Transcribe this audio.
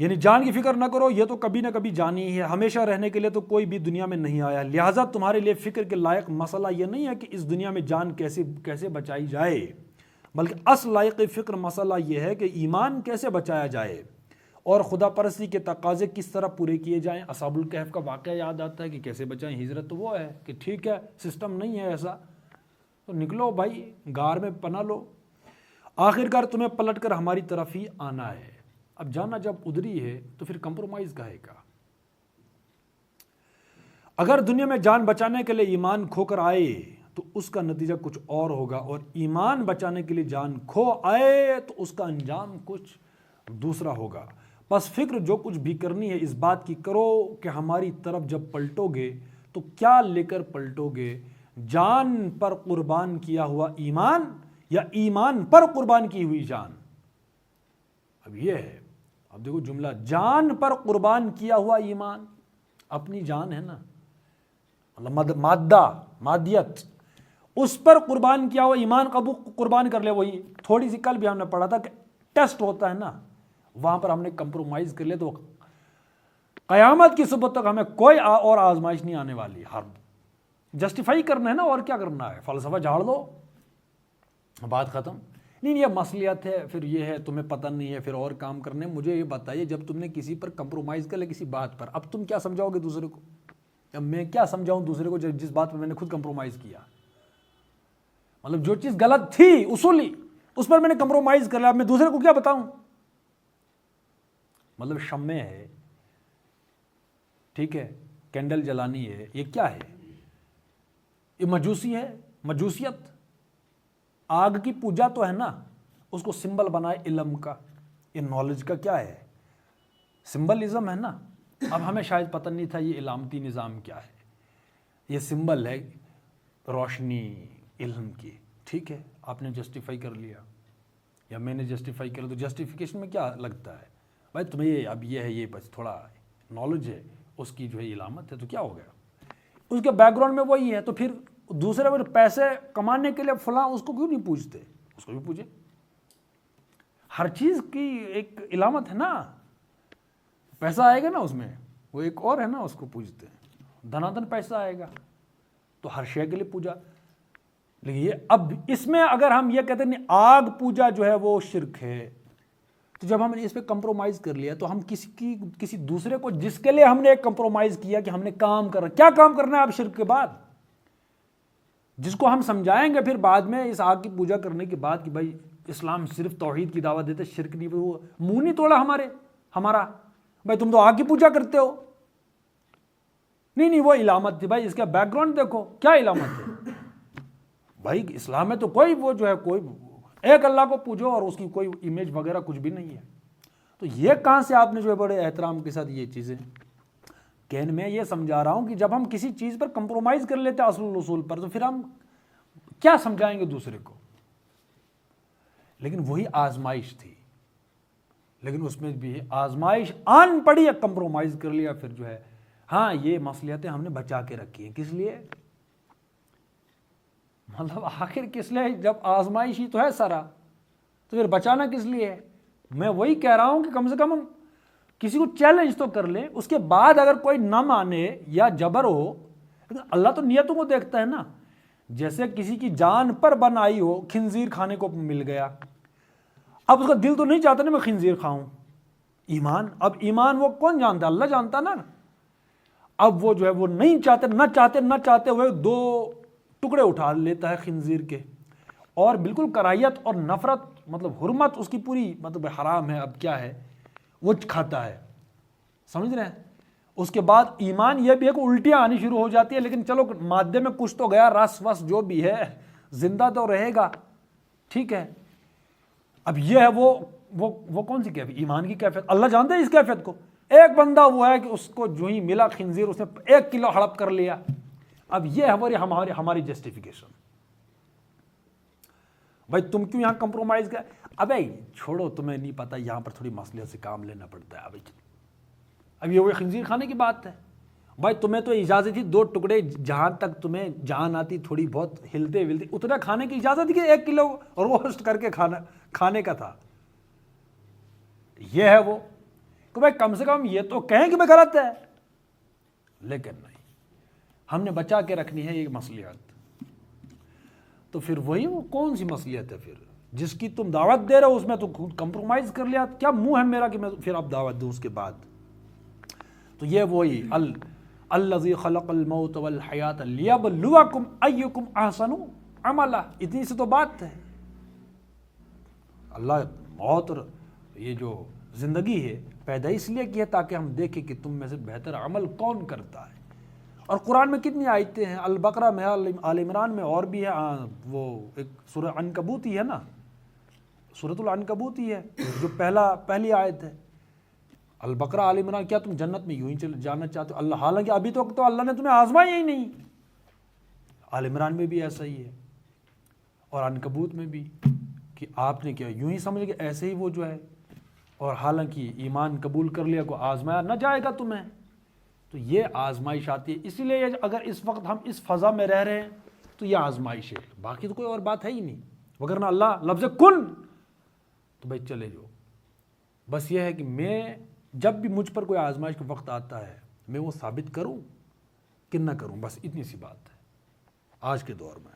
یعنی جان کی فکر نہ کرو، یہ تو کبھی نہ کبھی جانی ہی ہے، ہمیشہ رہنے کے لیے تو کوئی بھی دنیا میں نہیں آیا، لہٰذا تمہارے لیے فکر کے لائق مسئلہ یہ نہیں ہے کہ اس دنیا میں جان کیسے بچائی جائے، بلکہ اصل لائق فکر مسئلہ یہ ہے کہ ایمان کیسے بچایا جائے اور خدا پرستی کے تقاضے کس طرح پورے کیے جائیں۔ اصحاب الکہف کا واقعہ یاد آتا ہے کہ کیسے بچائیں، ہجرت تو وہ ہے کہ ٹھیک ہے سسٹم نہیں ہے ایسا تو نکلو بھائی، غار میں پناہ لو، آخرکار تمہیں پلٹ کر ہماری طرف ہی آنا ہے۔ اب جانا جب ادھری ہے تو پھر کمپرومائز کہے گا؟ اگر دنیا میں جان بچانے کے لیے ایمان کھو کر آئے تو اس کا نتیجہ کچھ اور ہوگا، اور ایمان بچانے کے لیے جان کھو آئے تو اس کا انجام کچھ دوسرا ہوگا۔ بس فکر جو کچھ بھی کرنی ہے اس بات کی کرو کہ ہماری طرف جب پلٹو گے تو کیا لے کر پلٹو گے، جان پر قربان کیا ہوا ایمان یا ایمان پر قربان کی ہوئی جان؟ اب یہ ہے، اب دیکھو جملہ، جان پر قربان کیا ہوا ایمان، اپنی جان ہے نا، مادیت، اس پر قربان کیا ہوا ایمان قربان کر لے۔ وہی تھوڑی سی کل بھی ہم نے پڑھا تھا کہ ٹیسٹ ہوتا ہے نا، وہاں پر ہم نے کمپرومائز کر لیا تو قیامت کی صبح تک ہمیں کوئی اور آزمائش نہیں آنے والی۔ ہر جسٹیفائی کرنا ہے نا، اور کیا کرنا ہے، فلسفہ جھاڑ دو، بات ختم۔ نہیں یہ مسئلیت ہے، پھر یہ ہے تمہیں پتہ نہیں ہے، پھر اور کام کرنے۔ مجھے یہ بتائیے جب تم نے کسی پر کمپرومائز کر لیا کسی بات پر، اب تم کیا سمجھاؤ گے دوسرے کو؟ اب میں کیا سمجھاؤں دوسرے کو جس بات پر میں نے خود کمپرومائز کیا؟ مطلب جو چیز غلط تھی اصولی اس پر میں نے کمپرومائز کر لیا، اب میں دوسرے کو کیا بتاؤں؟ مطلب شمع ہے، ٹھیک ہے، کینڈل جلانی ہے، یہ کیا ہے؟ یہ مجوسی ہے، مجوسیت، آگ کی پوجا تو ہے نا، اس کو سمبل بنائے علم کا، یہ نالج کا کیا ہے، سمبلزم ہے نا۔ اب ہمیں شاید پتہ نہیں تھا یہ علامتی نظام کیا ہے، یہ سمبل ہے روشنی علم کی، ٹھیک ہے، آپ نے جسٹیفائی کر لیا یا میں نے جسٹیفائی کر لیا، تو جسٹیفیکیشن میں کیا لگتا ہے بھائی تمہیں یہ اب یہ ہے، یہ بس تھوڑا نالج ہے اس کی جو ہے علامت ہے، تو کیا ہو گیا؟ اس کے بیک گراؤنڈ میں وہی ہے، تو پھر دوسرے پر پیسے کمانے کے لیے فلاں اس کو کیوں نہیں پوچھتے؟ اس کو بھی پوچھے، ہر چیز کی ایک علامت ہے نا، پیسہ آئے گا نا اس میں، وہ ایک اور ہے نا، اس کو پوجتے ہیں، دھنا دھن پیسہ آئے گا تو ہر شے کے لیے پوجا۔ لیکن یہ اب اس میں اگر ہم یہ کہتے ہیں آگ پوجا جو ہے وہ شرک ہے، تو جب ہم نے اس پہ کمپرومائز کر لیا تو ہم کسی دوسرے کو جس کے لیے ہم نے ایک کمپرومائز کیا کہ ہم نے کام کرنا، کیا کام کرنا ہے اب شرک کے بعد، جس کو ہم سمجھائیں گے پھر بعد میں اس آگ کی پوجا کرنے کے بعد کہ بھائی اسلام صرف توحید کی دعوت دیتے، شرک نہیں، وہ منہ نہیں توڑا ہمارا بھائی تم تو آگ کی پوجا کرتے ہو، نہیں وہ علامت تھی بھائی، اس کا بیک گراؤنڈ دیکھو کیا علامت ہے بھائی، اسلام میں تو کوئی وہ جو ہے کوئی ایک اللہ کو پوجو اور اس کی کوئی امیج وغیرہ کچھ بھی نہیں ہے۔ تو یہ کہاں سے آپ نے جو ہے بڑے احترام کے ساتھ یہ چیزیں کہنے، میں یہ سمجھا رہا ہوں کہ جب ہم کسی چیز پر کمپرومائز کر لیتے ہیں اصل اصول پر، تو پھر ہم کیا سمجھائیں گے دوسرے کو؟ لیکن وہی آزمائش تھی، لیکن اس میں بھی آزمائش آن پڑی یا کمپرومائز کر لیا، پھر جو ہے ہاں یہ مصلحتیں ہم نے بچا کے رکھی ہیں، کس لیے؟ مطلب آخر کس لیے؟ جب آزمائش ہی تو ہے سارا، تو پھر بچانا کس لیے ہے؟ میں وہی کہہ رہا ہوں کہ کم سے کم ہم کسی کو چیلنج تو کر لیں، اس کے بعد اگر کوئی نہ مانے یا جبر ہو، لیکن اللہ تو نیتوں کو دیکھتا ہے نا۔ جیسے کسی کی جان پر بن آئی ہو، خنزیر کھانے کو مل گیا، اب اس کا دل تو نہیں چاہتا نا میں خنزیر کھاؤں، ایمان، اب ایمان وہ کون جانتا ہے؟ اللہ جانتا نا۔ اب وہ جو ہے وہ نہیں چاہتے، نہ چاہتے ہوئے دو ٹکڑے اٹھا لیتا ہے خنزیر کے، اور بالکل کراہیت اور نفرت، مطلب حرمت اس کی پوری، مطلب حرام ہے، اب کیا ہے وہ کھاتا ہے، سمجھ رہے ہیں؟ اس کے بعد ایمان یہ بھی ہے کہ الٹیاں آنی شروع ہو جاتی ہے، لیکن چلو مادے میں کچھ تو گیا، رس وس جو بھی ہے زندہ تو رہے گا، ٹھیک ہے۔ اب یہ ہے وہ کون سی کیفیت؟ ایمان کی کیفیت، اللہ جانتے ہیں اس کیفیت کو۔ ایک بندہ وہ ہے کہ اس کو جو ہی ملا خنزیر، اس نے 1 کلو ہڑپ کر لیا، اب یہ ہے ہماری جسٹیفیکیشن، بھائی تم کیوں یہاں کمپرومائز کر؟ ابے چھوڑو، تمہیں نہیں پتا یہاں پر تھوڑی مصلحت سے کام لینا پڑتا ہے، اب یہ وہ خنزیر کھانے کی بات ہے بھائی، تمہیں تو اجازت تھی 2 ٹکڑے، جہاں تک تمہیں جان آتی تھوڑی بہت ہلتے ولتے اتنا کھانے کی اجازت تھی کہ 1 کلو روسٹ کر کے کھانے کا تھا۔ یہ ہے وہ کہ بھائی کم سے کم یہ تو کہیں کہ میں غلط ہے، لیکن نہیں، ہم نے بچا کے رکھنی ہے یہ مصلحت۔ تو پھر وہی وہ کون سی مصلحت ہے پھر جس کی تم دعوت دے رہے ہو، اس میں تو کمپرومائز کر لیا، کیا منہ ہے میرا کہ میں پھر اب دعوت دوں اس کے بعد؟ تو یہ وہی الذی خلق الموت والحیات لیبلوکم ایکم احسن عملا، اتنی سی تو بات ہے۔ اللہ موت اور یہ جو زندگی ہے پیدا اس لیے کی ہے تاکہ ہم دیکھیں کہ تم میں سے بہتر عمل کون کرتا ہے۔ اور قرآن میں کتنی آیتیں ہیں، البقرہ میں، آل عمران میں، اور بھی ہے، وہ ایک سورہ عنکبوت ہی ہے نا، سورۃ العنکبوت ہی ہے جو پہلی آیت ہے۔ البقرہ، آل عمران، کیا تم جنت میں یوں ہی جانا چاہتے ہو؟ اللہ، حالانکہ ابھی تک تو اللہ نے تمہیں آزمایا ہی نہیں۔ آل عمران میں بھی ایسا ہی ہے اور عنکبوت میں بھی، کہ آپ نے کیا یوں ہی سمجھ کہ ایسے ہی وہ جو ہے، اور حالانکہ ایمان قبول کر لیا کو آزمایا نہ جائے گا تمہیں۔ تو یہ آزمائش آتی ہے، اس لیے اگر اس وقت ہم اس فضا میں رہ رہے ہیں تو یہ آزمائش ہے، باقی تو کوئی اور بات ہے ہی نہیں، وگرنہ اللہ لفظ کن تو بھائی چلے جاؤ۔ بس یہ ہے کہ میں جب بھی مجھ پر کوئی آزمائش کا وقت آتا ہے میں وہ ثابت کروں کہ نہ کروں، بس اتنی سی بات ہے آج کے دور میں۔